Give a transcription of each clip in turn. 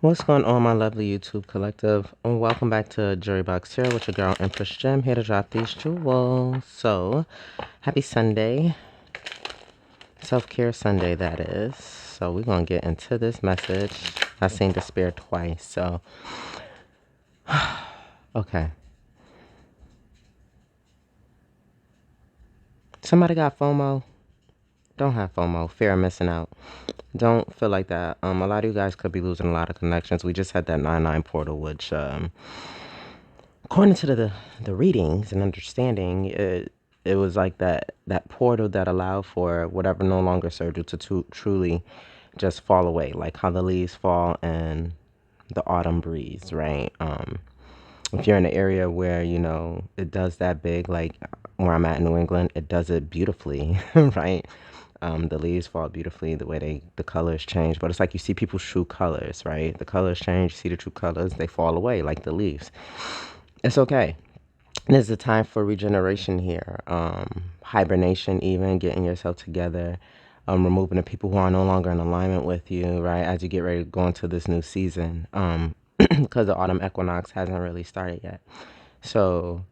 What's going on, my lovely YouTube collective? And welcome back to Jury Box here with your girl Empress Gem, here to drop these jewels. So, happy Sunday. Self-care Sunday, that is. So, we're going to get into this message. I've seen despair twice, so. Okay. Somebody got FOMO? Don't have FOMO. Fear of missing out. Don't feel like that. A lot of you guys could be losing a lot of connections. We just had that 9-9 portal, which, according to the readings and understanding, it was like that portal that allowed for whatever no longer served you to truly just fall away, like how the leaves fall in the autumn breeze, right? If you're in an area where it does that big, like where I'm at in New England, it does it beautifully, right? The leaves fall beautifully, the way the colors change, but it's like you see people's true colors, right? The colors change, you see the true colors, they fall away like the leaves. It's okay. There's a time for regeneration here, hibernation, even getting yourself together, removing the people who are no longer in alignment with you, right? As you get ready to go into this new season, because the autumn equinox hasn't really started yet. So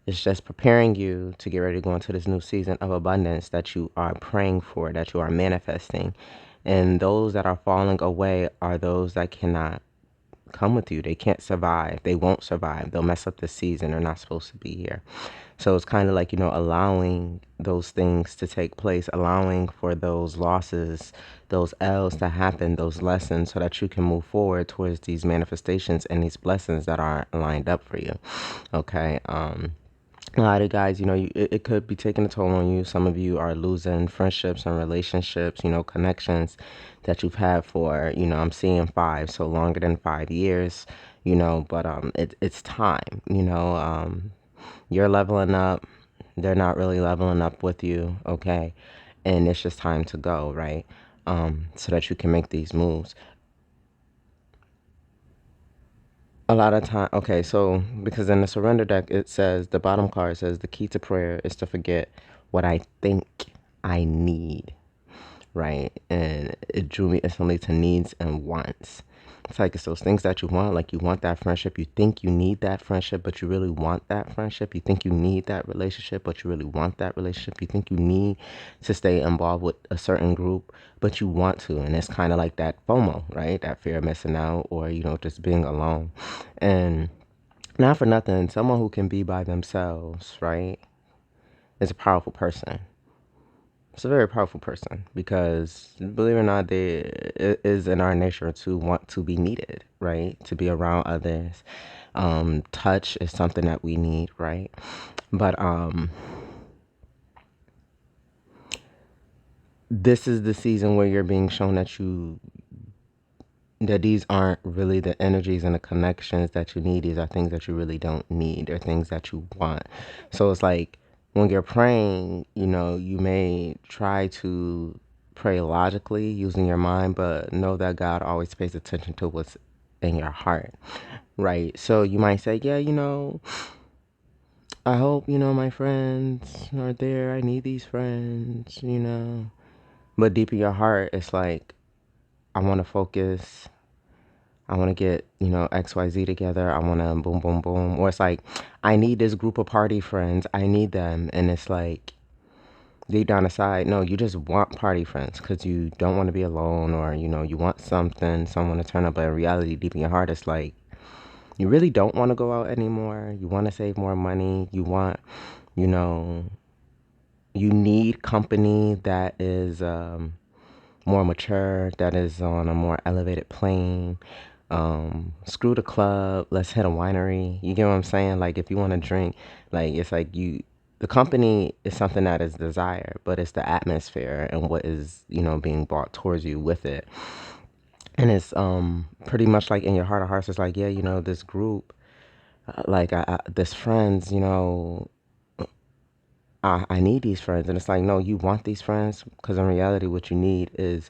it's just preparing you to get ready to go into this new season of abundance that you are praying for, that you are manifesting. And those that are falling away are those that cannot come with you. They can't survive. They won't survive. They'll mess up the season. They're not supposed to be here. So it's kind of like, allowing those things to take place, allowing for those losses, those L's to happen, those lessons, so that you can move forward towards these manifestations and these blessings that are lined up for you. Okay. A lot of guys, it could be taking a toll on you. Some of you are losing friendships and relationships, connections that you've had for, I'm seeing 5, so longer than 5 years, but it's time, you're leveling up. They're not really leveling up with you, okay? And it's just time to go, right? So that you can make these moves. A lot of time, okay, so because in the surrender deck, it says, the bottom card says, the key to prayer is to forget what I think I need, right? And it drew me instantly to needs and wants. It's like it's those things that you want, like you want that friendship. You think you need that friendship, but you really want that friendship. You think you need that relationship, but you really want that relationship. You think you need to stay involved with a certain group, but you want to. And it's kind of like that FOMO, right? That fear of missing out, or, just being alone. And not for nothing, someone who can be by themselves, right, is a powerful person. It's a very powerful person because, believe it or not, it is in our nature to want to be needed, right? To be around others. Touch is something that we need, right? But this is the season where you're being shown that these aren't really the energies and the connections that you need. These are things that you really don't need. They're things that you want. So it's like when you're praying, you may try to pray logically using your mind, but know that God always pays attention to what's in your heart, right? So you might say, yeah, I hope, my friends are there. I need these friends, But deep in your heart, it's like, I want to focus. I want to get, XYZ together. I want to boom, boom, boom. Or it's like, I need this group of party friends. I need them. And it's like, deep down inside, no, you just want party friends because you don't want to be alone, or, you want someone to turn up. But in reality, deep in your heart, it's like, you really don't want to go out anymore. You want to save more money. You want, you know, you need company that is more mature, that is on a more elevated plane. Screw the club, let's hit a winery. You get what I'm saying? Like, if you want to drink, like, it's like the company is something that is desired, but it's the atmosphere and what is, being brought towards you with it. And it's pretty much like in your heart of hearts, it's like, yeah, this group, like this friends, I need these friends. And it's like, no, you want these friends because in reality, what you need is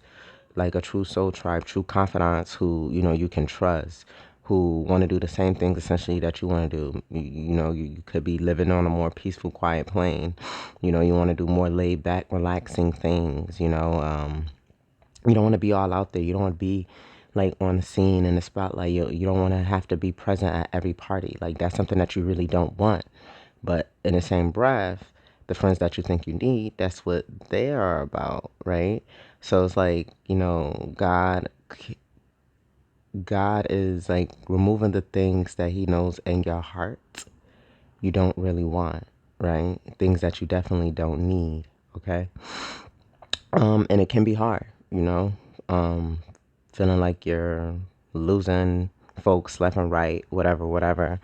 like a true soul tribe, true confidants who, you can trust, who want to do the same things essentially that you want to do. You could be living on a more peaceful, quiet plane. You want to do more laid back, relaxing things, you don't want to be all out there. You don't want to be like on the scene in the spotlight. You don't want to have to be present at every party. Like that's something that you really don't want. But in the same breath, the friends that you think you need, that's what they are about, right? So it's like, God is like removing the things that he knows in your heart you don't really want, right? Things that you definitely don't need, okay? And it can be hard, um, feeling like you're losing folks left and right, whatever, whatever.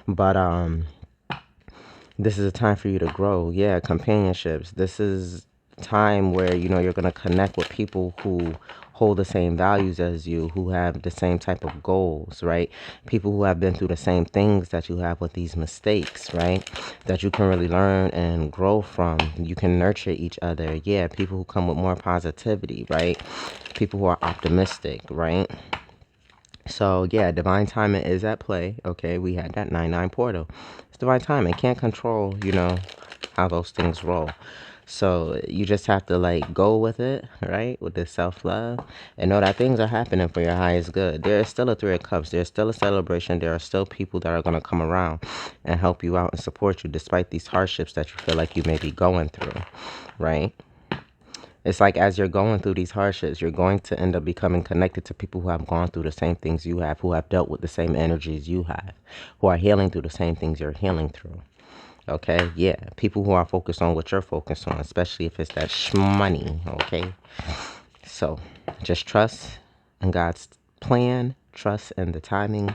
But this is a time for you to grow. Yeah, companionships. This is time where you're going to connect with people who hold the same values as you, who have the same type of goals, right? People who have been through the same things that you have with these mistakes, right? That you can really learn and grow from. You can nurture each other. Yeah, people who come with more positivity, right? People who are optimistic, right? So yeah, divine timing is at play. Okay, we had that 9-9 portal. It's divine timing. Can't control, how those things roll. So you just have to like go with it, right? With this self-love and know that things are happening for your highest good. There is still a Three of Cups. There's still a celebration. There are still people that are going to come around and help you out and support you despite these hardships that you feel like you may be going through, right? It's like as you're going through these hardships, you're going to end up becoming connected to people who have gone through the same things you have, who have dealt with the same energies you have, who are healing through the same things you're healing through. Okay? Yeah. People who are focused on what you're focused on, especially if it's that money. Okay? So just trust in God's plan, trust in the timing,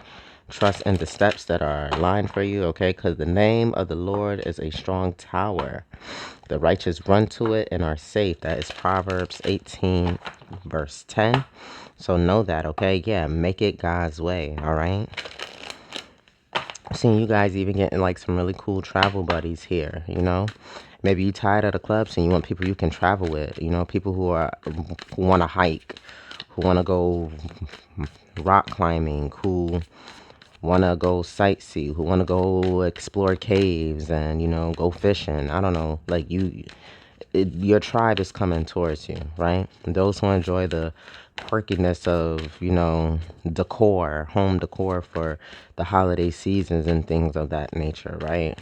trust in the steps that are aligned for you, okay? Because the name of the Lord is a strong tower. The righteous run to it and are safe. That is Proverbs 18, verse 10. So know that, okay? Yeah, make it God's way, all right? I'm seeing you guys even getting like some really cool travel buddies here, Maybe you tired of the clubs and you want people you can travel with, people who want to hike, who want to go rock climbing, who want to go sightsee, who want to go explore caves and, go fishing. I don't know. Like your tribe is coming towards you, right? And those who enjoy the quirkiness of, decor, home decor for the holiday seasons and things of that nature, right?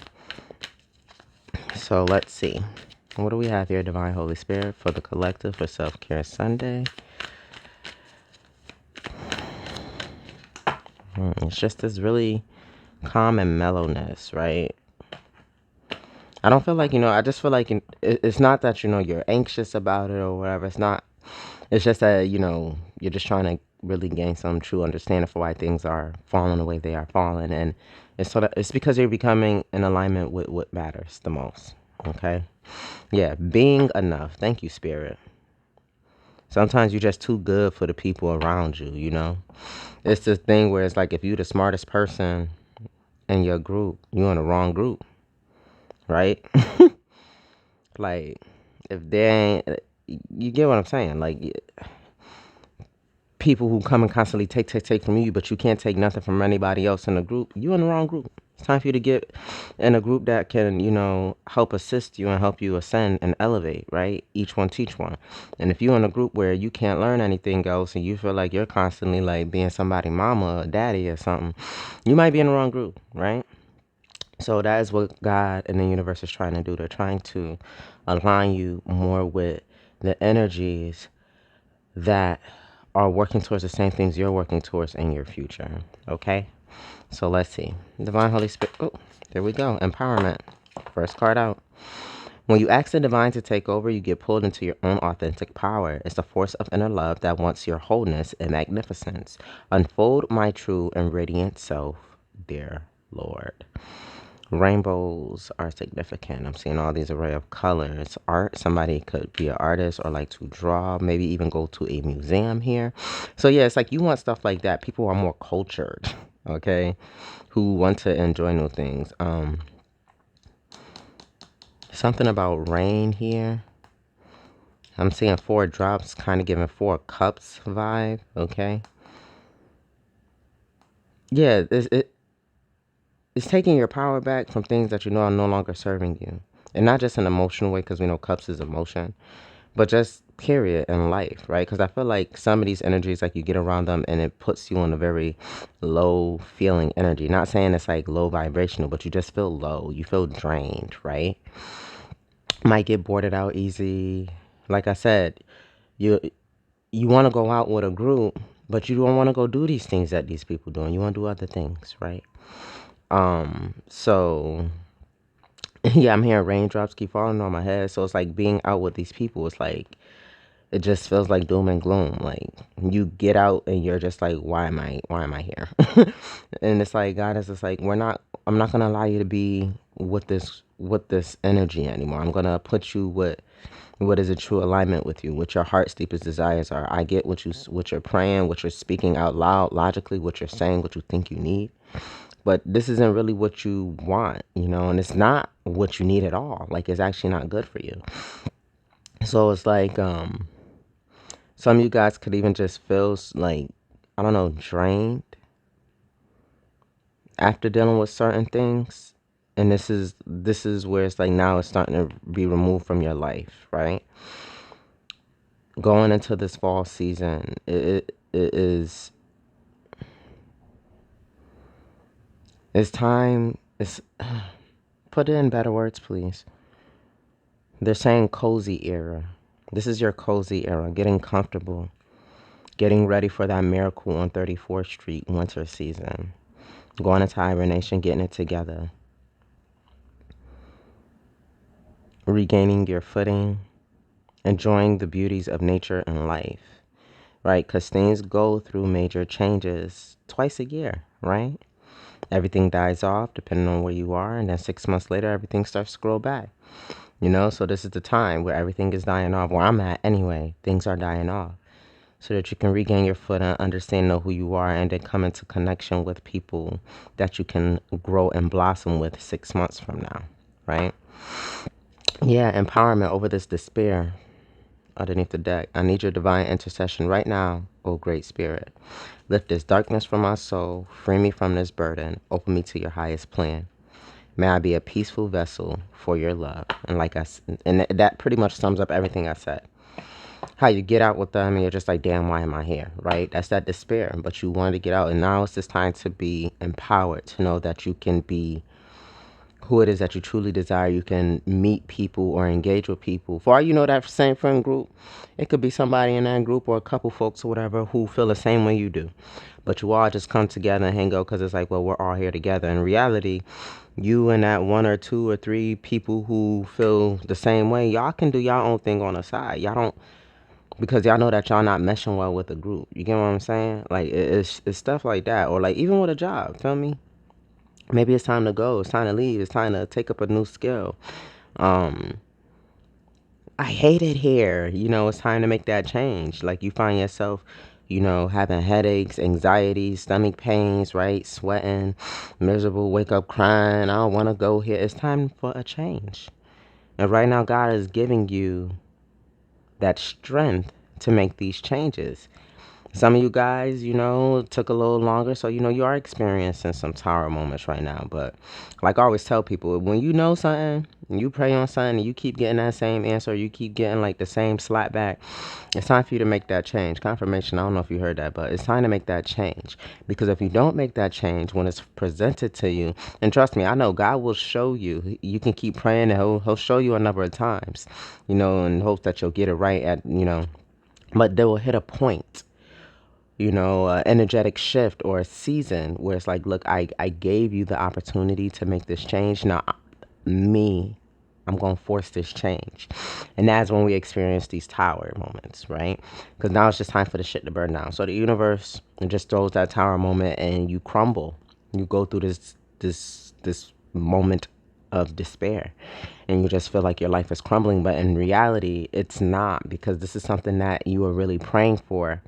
So let's see. What do we have here, Divine Holy Spirit, for the collective for Self-Care Sunday? It's just this really calm and mellowness, right? I don't feel like, I just feel like it's not that, you're anxious about it or whatever. It's not. It's just that, you're just trying to really gain some true understanding for why things are falling the way they are falling. And it's because you're becoming in alignment with what matters the most. Okay? Yeah, being enough. Thank you, Spirit. Sometimes you're just too good for the people around you. It's this thing where it's like if you're the smartest person in your group, you're in the wrong group, right? Like, if they ain't, you get what I'm saying? Like, people who come and constantly take from you, but you can't take nothing from anybody else in the group, you're in the wrong group. It's time for you to get in a group that can, help assist you and help you ascend and elevate, right? Each one teach one. And if you're in a group where you can't learn anything else and you feel like you're constantly like being somebody mama or daddy or something, you might be in the wrong group, right? So that is what God and the universe is trying to do. They're trying to align you more with the energies that are working towards the same things you're working towards in your future. Okay? So let's see. Divine Holy Spirit. Oh, there we go. Empowerment. First card out. When you ask the divine to take over, you get pulled into your own authentic power. It's the force of inner love that wants your wholeness and magnificence. Unfold my true and radiant self, dear Lord. Rainbows are significant. I'm seeing all these array of colors. Art, somebody could be an artist or like to draw, maybe even go to a museum here. So yeah, it's like you want stuff like that. People are more cultured, okay, who want to enjoy new things. Something about rain here. I'm seeing 4 drops, kind of giving 4 cups vibe, okay. Yeah, it's taking your power back from things that you know are no longer serving you. And not just an emotional way, because we know cups is emotion, but just period in life, right? Because I feel like some of these energies, like you get around them and it puts you on a very low feeling energy. Not saying it's like low vibrational, but you just feel low. You feel drained, right? Might get boarded out easy. Like I said, you you want to go out with a group, but you don't want to go do these things that these people doing. You want to do other things, right? So yeah, I'm hearing raindrops keep falling on my head. So it's like being out with these people. It's like it just feels like doom and gloom. Like you get out and you're just like, why am I here? And it's like God is just like, I'm not gonna allow you to be with this energy anymore. I'm gonna put you with what is a true alignment with you, what your heart's deepest desires are. I get what you're praying, what you're speaking out loud, logically, what you're saying, what you think you need. But this isn't really what you want, and it's not what you need at all. Like it's actually not good for you. So it's like some of you guys could even just feel like, I don't know, drained after dealing with certain things. And this is where it's like now it's starting to be removed from your life, right? Going into this fall season, it is it's time. It's put it in better words, please. They're saying cozy era. This is your cozy era, getting comfortable, getting ready for that miracle on 34th Street winter season, going into hibernation, getting it together, regaining your footing, enjoying the beauties of nature and life, right? Because things go through major changes twice a year, right? Everything dies off depending on where you are, and then 6 months later, everything starts to grow back. So this is the time where everything is dying off. Where I'm at anyway, things are dying off. So that you can regain your foot and understand know who you are, and then come into connection with people that you can grow and blossom with 6 months from now, right? Yeah, empowerment over this despair underneath the deck. I need your divine intercession right now, oh great spirit. Lift this darkness from my soul, free me from this burden, open me to your highest plan. May I be a peaceful vessel for your love. And that pretty much sums up everything I said. How you get out with them and you're just like, damn, why am I here, right? That's that despair, but you wanted to get out, and now it's this time to be empowered, to know that you can be who it is that you truly desire. You can meet people or engage with people. For all you know, that same friend group, it could be somebody in that group or a couple folks or whatever who feel the same way you do. But you all just come together and hang out because it's like, well, we're all here together. In reality, you and that one or two or three people who feel the same way, y'all can do y'all own thing on the side. Y'all don't, because y'all know that y'all not meshing well with the group. You get what I'm saying? Like it's stuff like that, or like even with a job. Feel me? Maybe it's time to go. It's time to leave. It's time to take up a new skill. Um, I hate it here. It's time to make that change. Like you find yourself, having headaches, anxiety, stomach pains, right? Sweating, miserable, wake up crying. I don't want to go here. It's time for a change. And right now, God is giving you that strength to make these changes. Some of you guys, took a little longer, so you are experiencing some tower moments right now. But like I always tell people, when you know something, you pray on something, and you keep getting that same answer, you keep getting like the same slap back, it's time for you to make that change. Confirmation, I don't know if you heard that, but it's time to make that change. Because if you don't make that change when it's presented to you, and trust me, I know God will show you. You can keep praying, and he'll show you a number of times, in hopes that you'll get it right but they will hit a point, energetic shift or a season where it's like, look, I gave you the opportunity to make this change. Now, I'm going to force this change. And that's when we experience these tower moments, right? Because now it's just time for the shit to burn down. So the universe, it just throws that tower moment and you crumble. You go through this moment of despair, and you just feel like your life is crumbling. But in reality, it's not, because this is something that you were really praying for.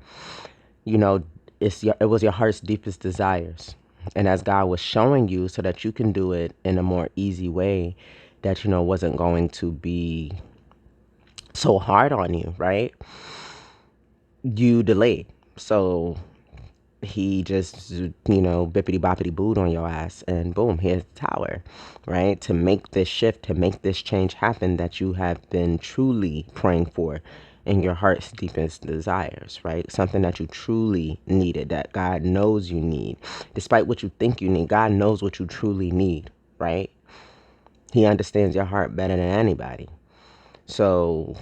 It was your heart's deepest desires, and as God was showing you so that you can do it in a more easy way, that wasn't going to be so hard on you, right? You delayed. So, he just, bippity boppity booed on your ass, and boom, here's the tower, right? To make this shift, to make this change happen that you have been truly praying for in your heart's deepest desires, right? Something that you truly needed, that God knows you need. Despite what you think you need, God knows what you truly need, right? He understands your heart better than anybody. So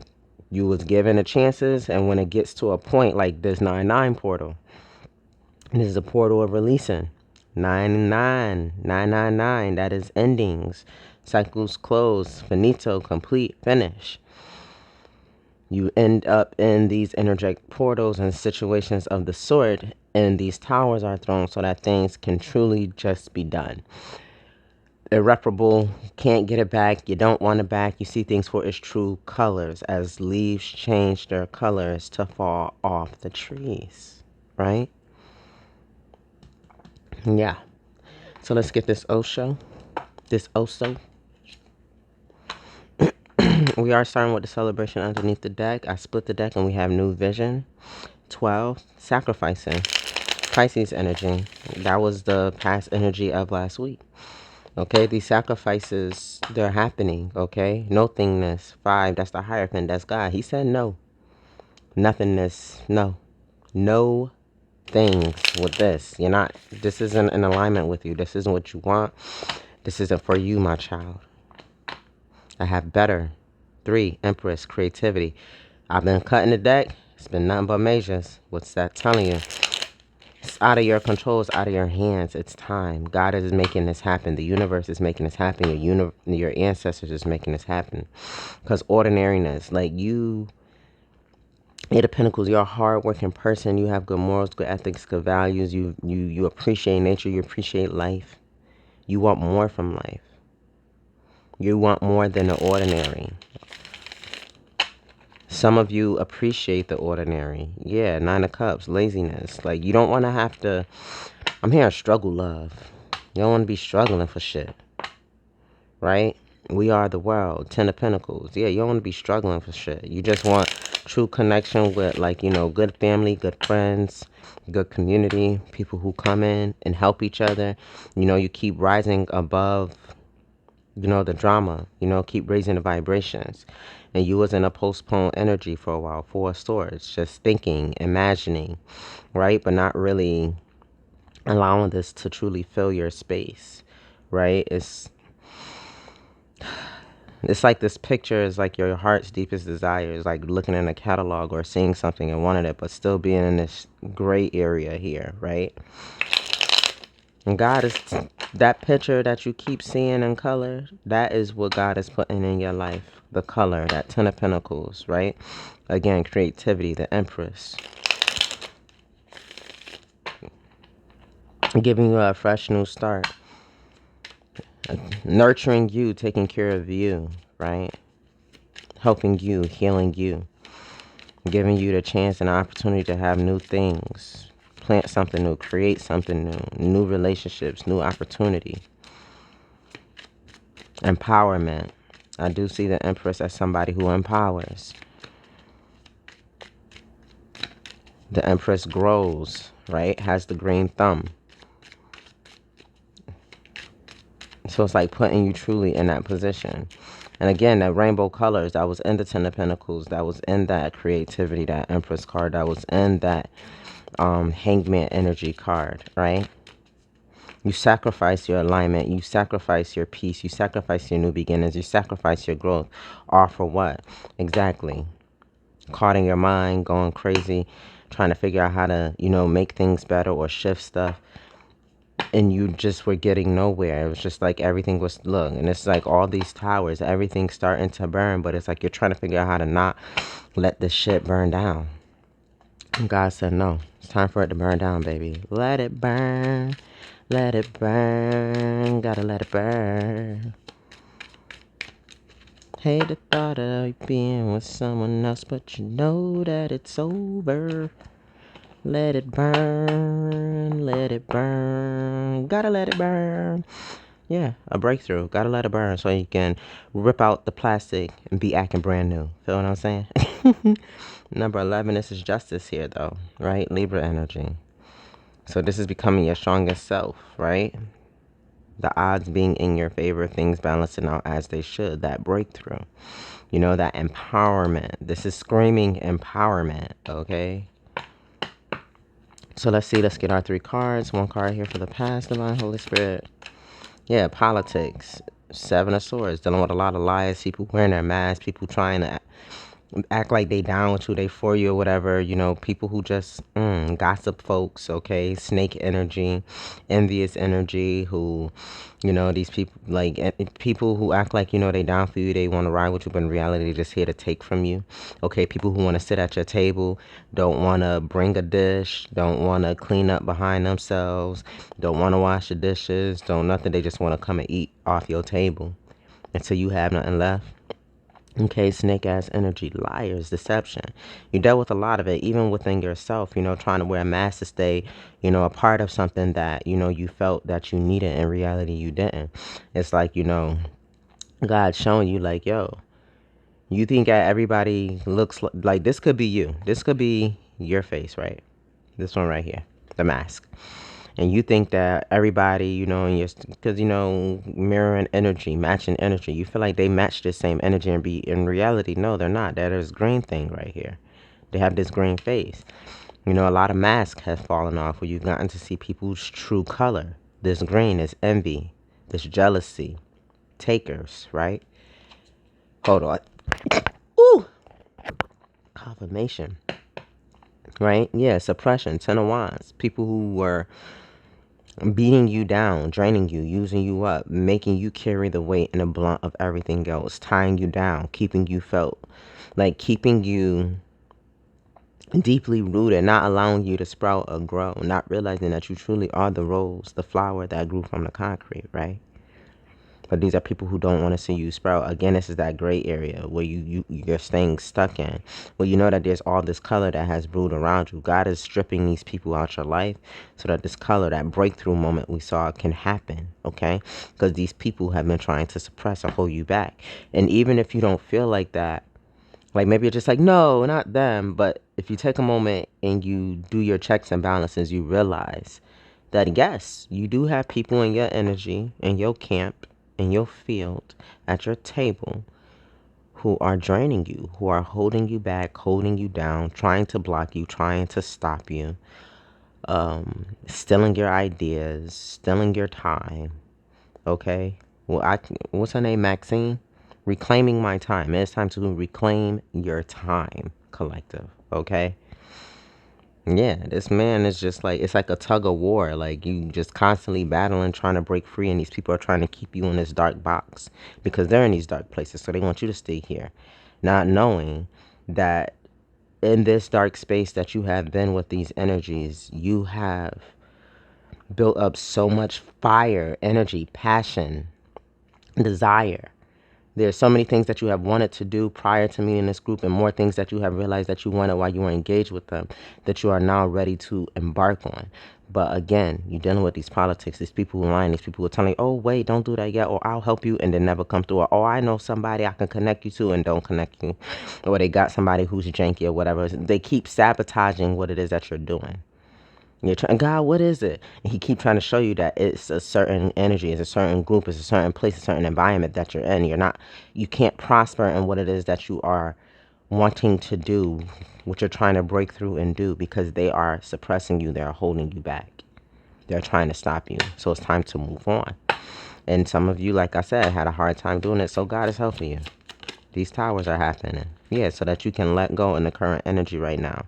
you was given the chances, and when it gets to a point like this 9-9 portal, this is a portal of releasing. 9-9, 999, that is endings. Cycles close, finito, complete, finish. You end up in these energetic portals and situations of the sort, and these towers are thrown so that things can truly just be done. Irreparable, can't get it back, you don't want it back. You see things for its true colors as leaves change their colors to fall off the trees, right? Yeah. So let's get this Osho. This Oso. We are starting with the celebration underneath the deck. I split the deck and we have new vision. 12, sacrificing. Pisces energy. That was the past energy of last week. Okay, these sacrifices, they're happening, okay? Nothingness. 5, that's the Hierophant, that's God. He said no. Nothingness, no. No things with this. This isn't in alignment with you. This isn't what you want. This isn't for you, my child. I have better. 3, Empress, creativity. I've been cutting the deck. It's been nothing but majors. What's that telling you? It's out of your control. It's out of your hands. It's time. God is making this happen. The universe is making this happen. Your ancestors is making this happen. Because ordinariness, like you, Eight of Pentacles, you're a hard-working person. You have good morals, good ethics, good values. You appreciate nature. You appreciate life. You want more from life. You want more than the ordinary. Some of you appreciate the ordinary. Yeah, 9 of Cups, laziness. Like, you don't want to have to... I'm hearing struggle love. You don't want to be struggling for shit. Right? We are the world. 10 of Pentacles. Yeah, you don't want to be struggling for shit. You just want true connection with, like, good family, good friends, good community, people who come in and help each other. You keep rising above the drama, keep raising the vibrations. And you was in a postponed energy for a while. 4 of Swords, just thinking, imagining, right? But not really allowing this to truly fill your space, right? It's like this picture is like your heart's deepest desire. Is like looking in a catalog or seeing something and wanting it, but still being in this gray area here, right? And God is that picture that you keep seeing in color. That is what God is putting in your life. The color, that 10 of Pentacles, right? Again, creativity, the Empress. Giving you a fresh new start. Nurturing you, taking care of you, right? Helping you, healing you. Giving you the chance and the opportunity to have new things. Plant something new, create something new. New relationships, new opportunity. Empowerment. I do see the Empress as somebody who empowers. The Empress grows, right? Has the green thumb. So it's like putting you truly in that position. And again, that rainbow colors, that was in the 10 of Pentacles, that was in that creativity, that Empress card, that was in that Hangman energy card, right? You sacrifice your alignment, you sacrifice your peace, you sacrifice your new beginnings, you sacrifice your growth. All for what? Exactly. Caught in your mind, going crazy, trying to figure out how to, make things better or shift stuff. And you just were getting nowhere. It was just like everything was, look, and it's like all these towers, everything's starting to burn, but it's like you're trying to figure out how to not let this shit burn down. And God said, no, it's time for it to burn down, baby. Let it burn. Let it burn. Gotta let it burn. Hate the thought of being with someone else, but you know that it's over. Let it burn. Let it burn. Gotta let it burn. Yeah, a breakthrough. Gotta let it burn so you can rip out the plastic and be acting brand new. Feel what I'm saying? Number 11, this is justice here, though, right? Libra energy. So this is becoming your strongest self, right? The odds being in your favor, things balancing out as they should, that breakthrough, that empowerment. This is screaming empowerment, okay? So let's see, let's get our 3 cards. 1 card here for the past, Divine Holy Spirit. Yeah, politics. 7 of Swords, dealing with a lot of lies, people wearing their masks, people trying to act like they down with you, they for you or whatever, people who just gossip folks, okay? Snake energy, envious energy, who, these people, like people who act like, they down for you, they want to ride with you, but in reality, they're just here to take from you, okay? People who want to sit at your table, don't want to bring a dish, don't want to clean up behind themselves, don't want to wash the dishes, don't nothing, they just want to come and eat off your table until you have nothing left. Okay, snake ass energy, liars, deception. You dealt with a lot of it, even within yourself, trying to wear a mask to stay, a part of something that, you felt that you needed. In reality, you didn't. It's like, God showing you, like, yo, you think that everybody looks like this could be you. This could be your face, right? This one right here, the mask. And you think that everybody, because, mirroring energy, matching energy, you feel like they match the same energy, and be in reality, no, they're not. That is green thing right here. They have this green face. A lot of masks have fallen off where you've gotten to see people's true color. This green is envy, this jealousy, takers, right? Hold on. Ooh! Confirmation, right? Yeah, suppression, 10 of Wands. People who were beating you down, draining you, using you up, making you carry the weight and the blunt of everything else, tying you down, keeping you felt, like keeping you deeply rooted, not allowing you to sprout or grow, not realizing that you truly are the rose, the flower that grew from the concrete, right? But these are people who don't want to see you sprout. Again, this is that gray area where you're staying stuck in. Well, you know that there's all this color that has brewed around you. God is stripping these people out your life so that this color, that breakthrough moment we saw, can happen, okay? Because these people have been trying to suppress or hold you back. And even if you don't feel like that, like maybe you're just like, no, not them. But if you take a moment and you do your checks and balances, you realize that yes, you do have people in your energy, in your camp, in your field, at your table, who are draining you, who are holding you back, holding you down, trying to block you, trying to stop you, stealing your ideas, stealing your time. Okay? Well, what's her name? Maxine? Reclaiming my time. It's time to reclaim your time, collective. Okay? Yeah, this man is just like, it's like a tug of war. Like, you just constantly battling, trying to break free, and these people are trying to keep you in this dark box because they're in these dark places. So they want you to stay here, not knowing that in this dark space that you have been with these energies, you have built up so much fire, energy, passion, desire. There's so many things that you have wanted to do prior to meeting this group, and more things that you have realized that you wanted while you were engaged with them, that you are now ready to embark on. But again, you're dealing with these politics, these people who are lying, these people who are telling you, oh, wait, don't do that yet, or I'll help you, and then never come through. Or, oh, I know somebody I can connect you to, and don't connect you. Or they got somebody who's janky or whatever. They keep sabotaging what it is that you're doing. You're trying, God, what is it? And he keep trying to show you that it's a certain energy, it's a certain group, it's a certain place, a certain environment that you're in. You can't prosper in what it is that you are wanting to do, what you're trying to break through and do, because they are suppressing you, they're holding you back. They're trying to stop you. So it's time to move on. And some of you, like I said, had a hard time doing it. So God is helping you. These towers are happening. Yeah, so that you can let go in the current energy right now.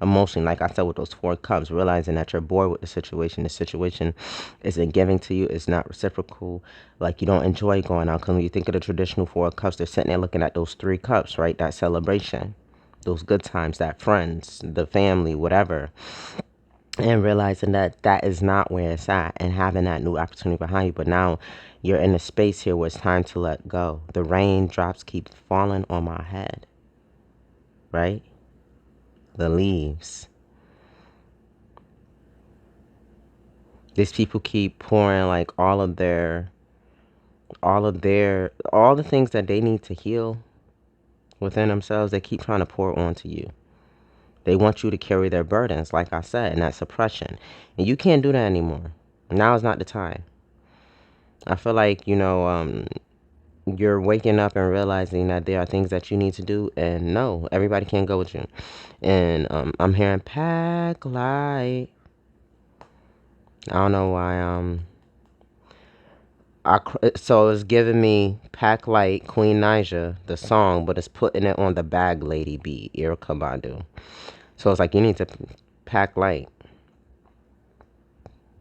Emotionally, like I said, with those 4 cups, realizing that you're bored with the situation. The situation isn't giving to you. It's not reciprocal. Like, you don't enjoy going out. Because when you think of the traditional 4 cups, they're sitting there looking at those 3 cups, right? That celebration, those good times, that friends, the family, whatever. And realizing that that is not where it's at, and having that new opportunity behind you. But now you're in a space here where it's time to let go. The raindrops keep falling on my head, right? The leaves. These people keep pouring like all the things that they need to heal within themselves. They keep trying to pour onto you. They want you to carry their burdens, like I said, and that suppression. And you can't do that anymore. Now is not the time. I feel like, you're waking up and realizing that there are things that you need to do, and no, everybody can't go with you. And I'm hearing pack light. I don't know why. So it's giving me pack light Queen Naija the song, but it's putting it on the Bag Lady beat, Erica Badu. So it's like you need to pack light.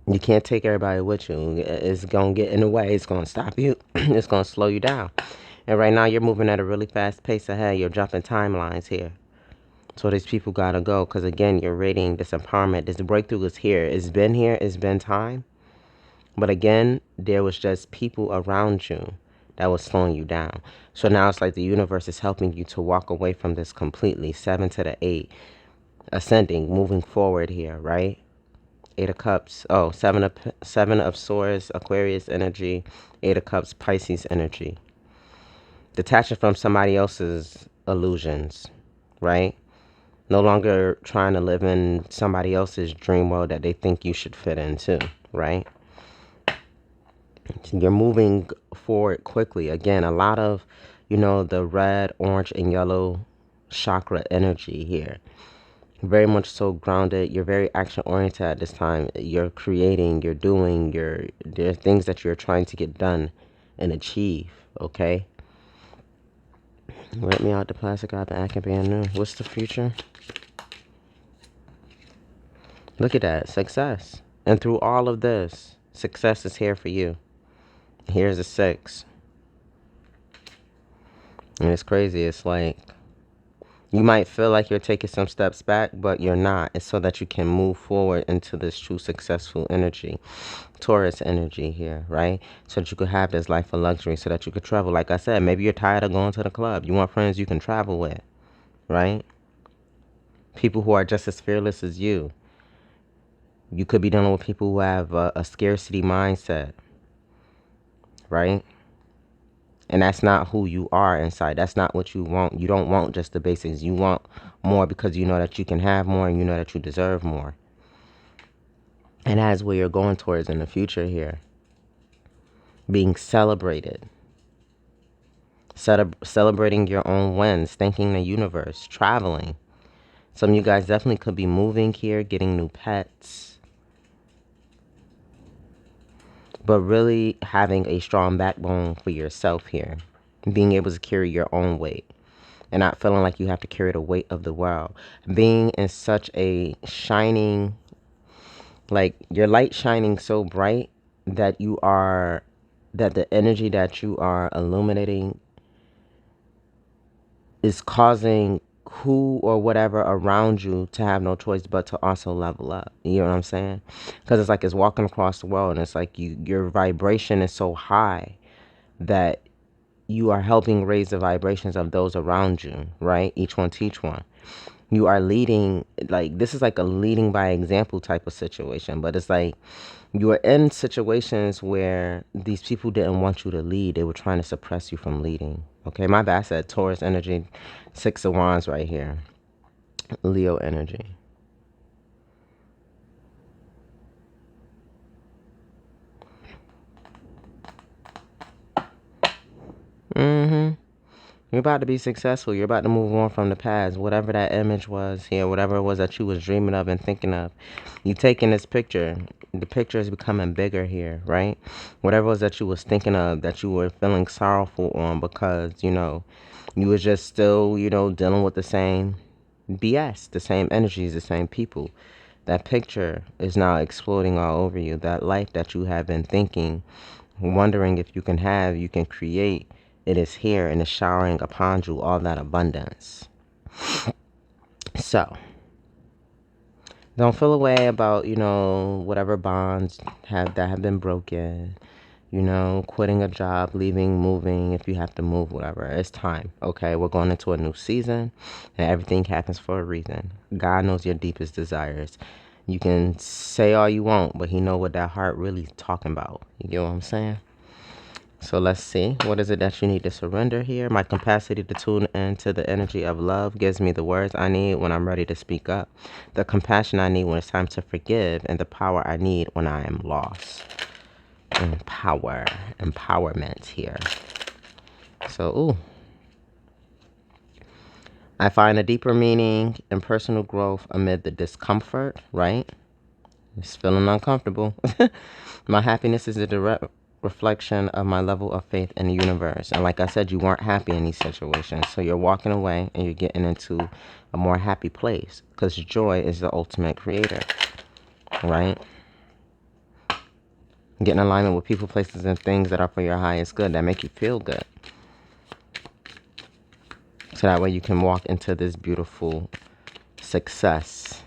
You can't take everybody with you. It's gonna get in the way. It's gonna stop you. It's gonna slow you down. And right now you're moving at a really fast pace ahead. You're jumping timelines here. So these people gotta go, because again, you're rating this empowerment. This breakthrough is here. It's been here. It's been time. But again, there was just people around you that was slowing you down. So now it's like the universe is helping you to walk away from this completely. 7 to the 8, ascending, moving forward here, right? 8 of Cups. Oh, seven of Swords, Aquarius energy. 8 of Cups, Pisces energy. Detaching from somebody else's illusions, right? No longer trying to live in somebody else's dream world that they think you should fit into, right? You're moving forward quickly. Again, a lot of, the red, orange, and yellow chakra energy here. Very much so grounded. You're very action oriented at this time. You're creating, you're doing, there are things that you're trying to get done and achieve, okay? Let me out the plastic out the act and being new. What's the future? Look at that. Success. And through all of this, success is here for you. Here's a 6. And it's crazy. It's like you might feel like you're taking some steps back, but you're not. It's so that you can move forward into this true successful energy. Taurus energy here, right? So that you could have this life of luxury, so that you could travel. Like I said, maybe you're tired of going to the club. You want friends you can travel with, right? People who are just as fearless as you. You could be dealing with people who have a scarcity mindset, right? And that's not who you are inside. That's not what you want. You don't want just the basics. You want more, because you know that you can have more, and you know that you deserve more. And that's where you're going towards in the future here. Being celebrated. Celebrating your own wins. Thanking the universe. Traveling. Some of you guys definitely could be moving here, getting new pets. But really having a strong backbone for yourself here. Being able to carry your own weight. And not feeling like you have to carry the weight of the world. Being in such a shining, like your light shining so bright that that the energy that you are illuminating is causing who or whatever around you to have no choice but to also level up. You know what I'm saying? Because it's like it's walking across the world, and it's like your vibration is so high that you are helping raise the vibrations of those around you, right? Each one teach one. You are leading, like this is like a leading by example type of situation, but it's like you are in situations where these people didn't want you to lead. They were trying to suppress you from leading. Okay, my bad. I said Taurus energy, 6 of Wands right here. Leo energy. You're about to be successful. You're about to move on from the past. Whatever that image was here, whatever it was that you was dreaming of and thinking of. You taking this picture. The picture is becoming bigger here, right? Whatever it was that you was thinking of, that you were feeling sorrowful on because, you was just still, dealing with the same BS, the same energies, the same people. That picture is now exploding all over you. That life that you have been thinking, wondering if you can have, you can create. It is here and is showering upon you all that abundance. So, don't feel away about, whatever bonds have been broken. Quitting a job, leaving, moving, if you have to move, whatever. It's time, okay? We're going into a new season, and everything happens for a reason. God knows your deepest desires. You can say all you want, but he know what that heart really talking about. You get what I'm saying? So let's see. What is it that you need to surrender here? My capacity to tune into the energy of love gives me the words I need when I'm ready to speak up, the compassion I need when it's time to forgive, and the power I need when I am lost. Empowerment here. So, I find a deeper meaning in personal growth amid the discomfort, right? It's feeling uncomfortable. My happiness is a direct reflection of my level of faith in the universe. And like I said, you weren't happy in these situations. So you're walking away and you're getting into a more happy place because joy is the ultimate creator, right? Get in alignment with people, places, and things that are for your highest good, that make you feel good. So that way you can walk into this beautiful success,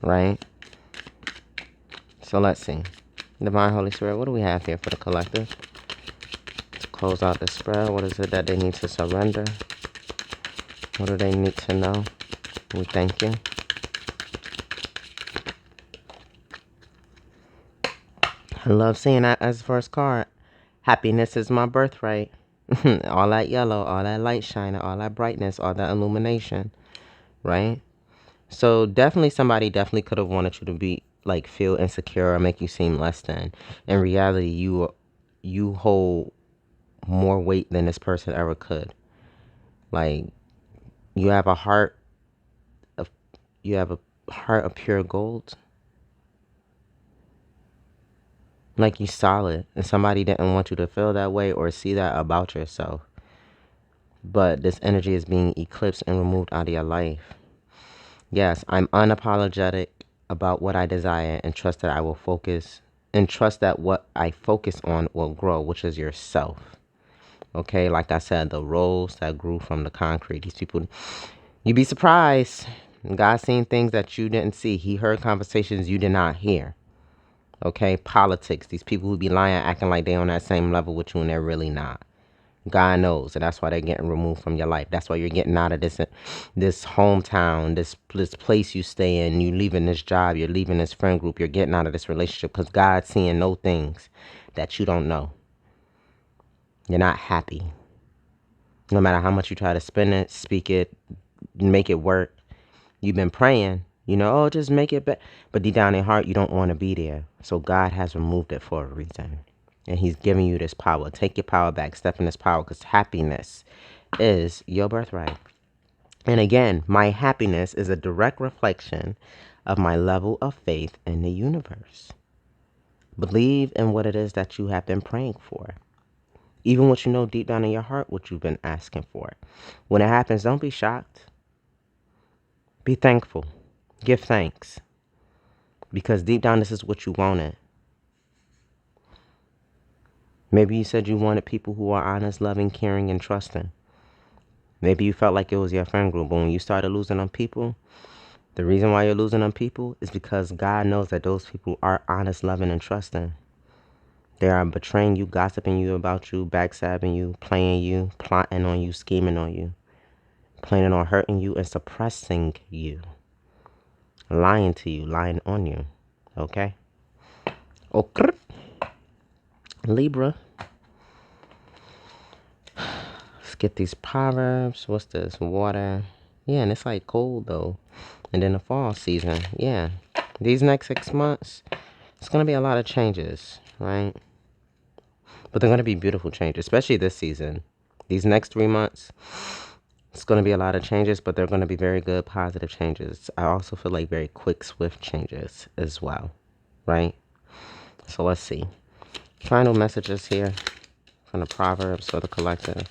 right? So let's see. Divine Holy Spirit, what do we have here for the collective? To close out the spread, what is it that they need to surrender? What do they need to know? We thank you. I love seeing that as the first card. Happiness is my birthright. All that yellow, all that light shining, all that brightness, all that illumination, right? So definitely somebody definitely could have wanted you to be like feel insecure or make you seem less than. In reality, you hold more weight than this person ever could. Like you have a heart of pure gold. Like you solid, and somebody didn't want you to feel that way or see that about yourself. But this energy is being eclipsed and removed out of your life. Yes, I'm unapologetic about what I desire and trust that I will focus and trust that what I focus on will grow, which is yourself. Okay, like I said, the rose that grew from the concrete. These people, you'd be surprised. God seen things that you didn't see. He heard conversations you did not hear. Okay, politics. These people who be lying, acting like they on that same level with you and they're really not. God knows, and that's why they're getting removed from your life. That's why you're getting out of this hometown, this place you stay in. You leaving this job, you're leaving this friend group, you're getting out of this relationship because God's seeing no things that you don't know. You're not happy. No matter how much you try to spin it, speak it, make it work. You've been praying, oh, just make it better. But deep down in your heart, you don't want to be there. So God has removed it for a reason. And he's giving you this power. Take your power back. Step in this power because happiness is your birthright. And again, my happiness is a direct reflection of my level of faith in the universe. Believe in what it is that you have been praying for. Even what you know deep down in your heart, what you've been asking for. When it happens, don't be shocked. Be thankful. Give thanks. Because deep down, this is what you wanted. Maybe you said you wanted people who are honest, loving, caring, and trusting. Maybe you felt like it was your friend group, but when you started losing on people, the reason why you're losing on people is because God knows that those people are honest, loving, and trusting. They are betraying you, gossiping you about you, backstabbing you, playing you, plotting on you, scheming on you, planning on hurting you and suppressing you, lying to you, lying on you. Okay? Okay. Libra. Let's get these proverbs. What's this? Water. Yeah, and it's like cold though. And then the fall season. Yeah. These next 6 months, it's going to be a lot of changes, right? But they're going to be beautiful changes, especially this season. These next 3 months, it's going to be a lot of changes, but they're going to be very good, positive changes. I also feel like very quick, swift changes as well, right? So let's see. Final messages here from the Proverbs for the collective.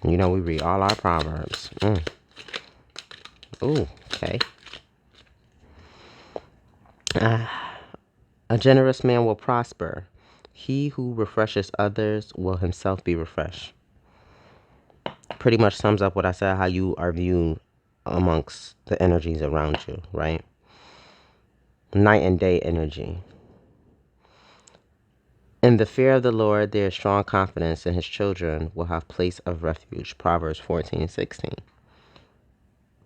We read all our Proverbs. Ooh, okay. A generous man will prosper. He who refreshes others will himself be refreshed. Pretty much sums up what I said, how you are viewed amongst the energies around you, right? Night and day energy. In the fear of the Lord, there is strong confidence, and his children will have place of refuge. Proverbs 14:16.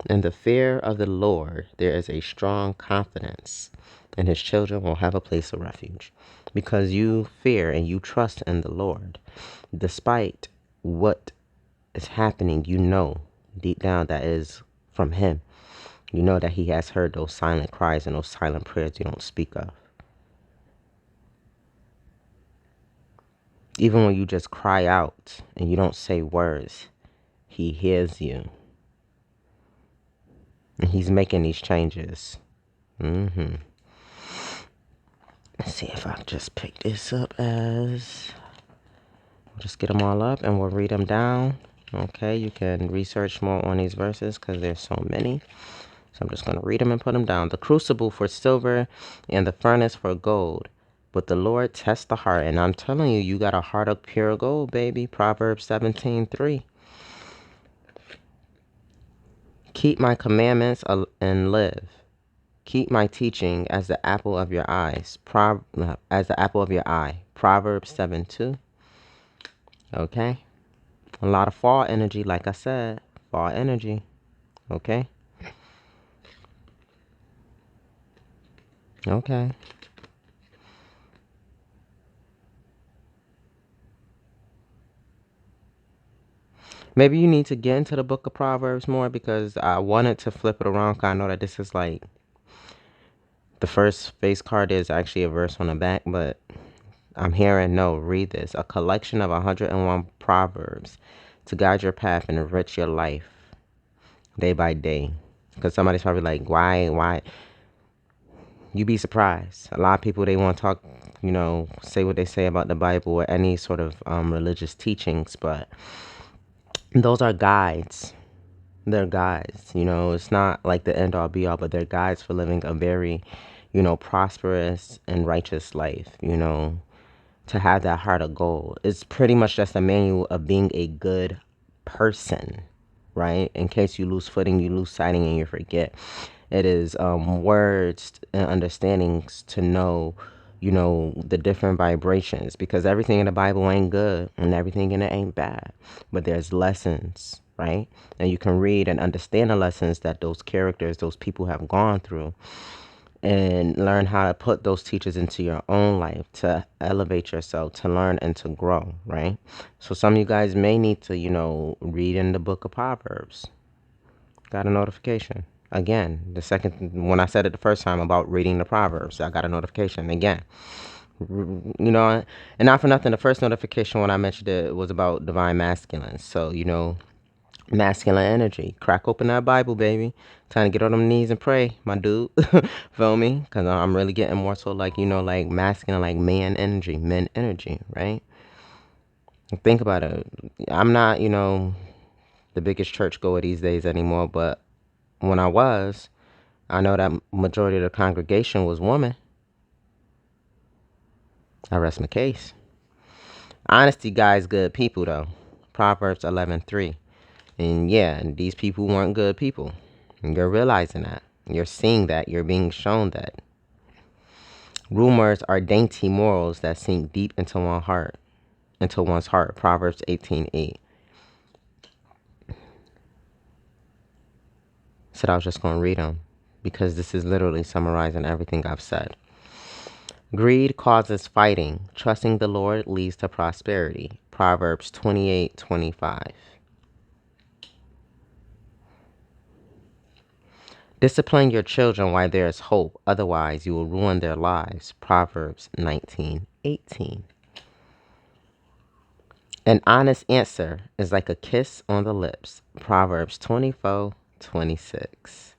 In the fear of the Lord, there is a strong confidence, and his children will have a place of refuge. because you fear and you trust in the Lord. Despite what is happening, you know deep down that is from Him. You know that He has heard those silent cries and those silent prayers you don't speak of. Even when you just cry out and you don't say words, He hears you. And He's making these changes. Let's see if I just pick this up as... Just get them all up and we'll read them down. Okay, you can research more on these verses because there's so many. So I'm just going to read them and put them down. The crucible for silver and the furnace for gold. But the Lord tests the heart. And I'm telling you, you got a heart of pure gold, baby. Proverbs 17:3. Keep my commandments and live. Keep my teaching as the apple of your eyes. As the apple of your eye. Proverbs 7:2. Okay. A lot of fall energy, like I said. Fall energy. Okay. Okay. Maybe you need to get into the book of Proverbs more because I wanted to flip it around. 'Cause I know that this is like the first face card is actually a verse on the back, but I'm hearing no, read this. A collection of 101 Proverbs to guide your path and enrich your life day by day. Because somebody's probably like, why? You'd be surprised. A lot of people, they want to talk, say what they say about the Bible or any sort of religious teachings, but those are guides. They're guides. It's not like the end all be all, but they're guides for living a very, prosperous and righteous life, to have that heart of gold. It's pretty much just a manual of being a good person, right? In case you lose footing, you lose sighting, and you forget. It is words and understandings to know, the different vibrations, because everything in the Bible ain't good and everything in it ain't bad. But there's lessons, right? And you can read and understand the lessons that those characters, those people have gone through, and learn how to put those teachers into your own life to elevate yourself, to learn and to grow, right? So some of you guys may need to, read in the book of Proverbs. Got a notification. Again, when I said it the first time about reading the Proverbs, I got a notification again. And not for nothing, the first notification when I mentioned it was about divine masculine. So, masculine energy. Crack open that Bible, baby. Time to get on them knees and pray, my dude. Feel me? Because I'm really getting more so like, like masculine, like men energy, right? Think about it. I'm not, the biggest church goer these days anymore, but when I was, I know that majority of the congregation was women. I rest my case. Honesty guides good people, though. Proverbs 11:3. And yeah, these people weren't good people. And you're realizing that. You're seeing that. You're being shown that. Rumors are dainty morals that sink deep into one's heart. Proverbs 18:8. Said I was just going to read them because this is literally summarizing everything I've said. Greed causes fighting. Trusting the Lord leads to prosperity. Proverbs 28:25. Discipline your children while there is hope. Otherwise, you will ruin their lives. Proverbs 19:18. An honest answer is like a kiss on the lips. Proverbs 24:26.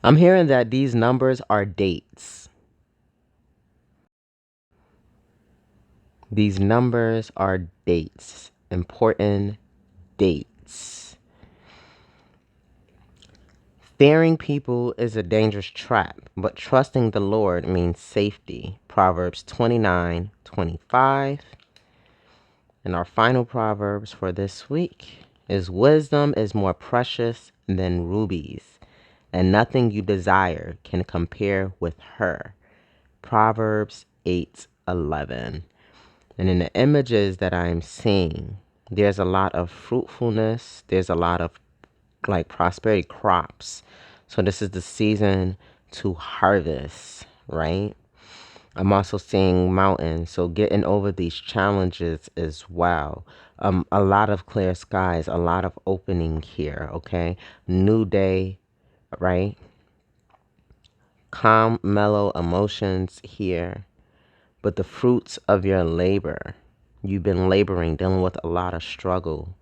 I'm hearing that these numbers are dates. These numbers are dates. Important dates. Fearing people is a dangerous trap, but trusting the Lord means safety. Proverbs 29:25. And our final Proverbs for this week is wisdom is more precious than rubies, and nothing you desire can compare with her. Proverbs 8:11. And in the images that I'm seeing, there's a lot of fruitfulness. There's a lot of like prosperity crops. So this is the season to harvest, right? I'm also seeing mountains. So getting over these challenges as well. A lot of clear skies, a lot of opening here, okay? New day, right? Calm, mellow emotions here. But the fruits of your labor, you've been laboring, dealing with a lot of struggle.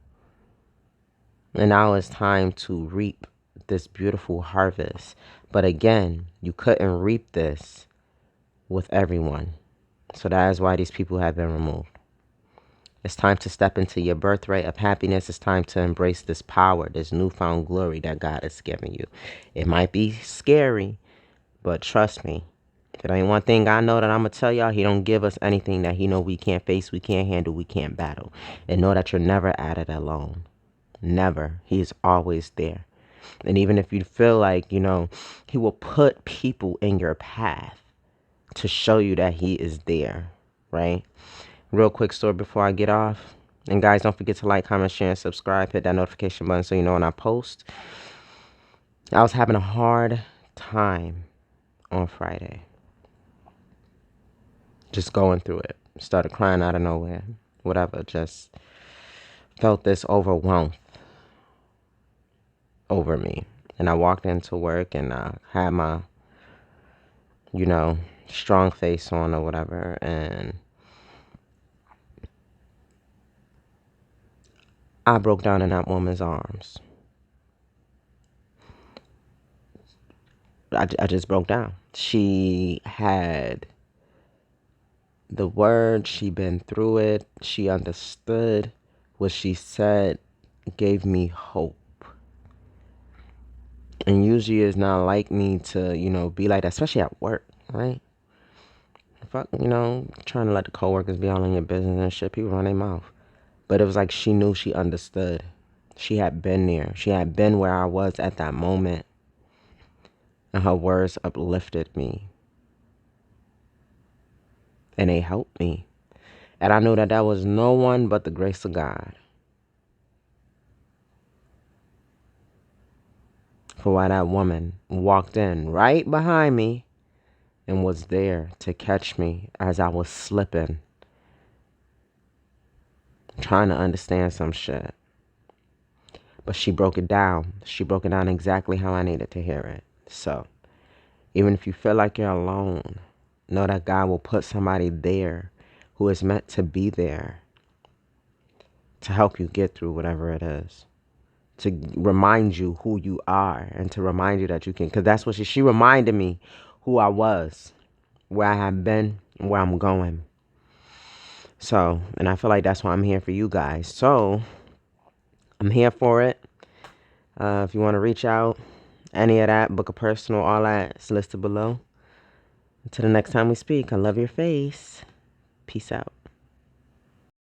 And now it's time to reap this beautiful harvest. But again, you couldn't reap this with everyone. So that is why these people have been removed. It's time to step into your birthright of happiness. It's time to embrace this power, this newfound glory that God is giving you. It might be scary, but trust me, if it ain't one thing I know that I'm going to tell y'all, he don't give us anything that he know we can't face, we can't handle, we can't battle. And know that you're never at it alone. Never. He's always there. And even if you feel like, he will put people in your path to show you that he is there, right? Real quick story before I get off. And guys, don't forget to like, comment, share, and subscribe. Hit that notification button so you know when I post. I was having a hard time on Friday. Just going through it. Started crying out of nowhere. Whatever. Just felt this overwhelm over me. And I walked into work and I had my, strong face on or whatever. And I broke down in that woman's arms. I just broke down. She had the word, she been through it, she understood what she said, gave me hope. And usually it's not like me to, be like that, especially at work, right? Fuck, trying to let the coworkers be all in your business and shit, people run their mouth. But it was like she knew, she understood. She had been there. She had been where I was at that moment. And her words uplifted me. And they helped me. And I knew that that was no one but the grace of God. For why that woman walked in right behind me and was there to catch me as I was slipping, trying to understand some shit. But she broke it down. She broke it down exactly how I needed to hear it. So, even if you feel like you're alone, know that God will put somebody there who is meant to be there to help you get through whatever it is. To remind you who you are and to remind you that you can. Because that's what she reminded me who I was, where I have been, and where I'm going. So, and I feel like that's why I'm here for you guys. So, I'm here for it. If you want to reach out, any of that, book a personal, all that is listed below. Until the next time we speak, I love your face. Peace out.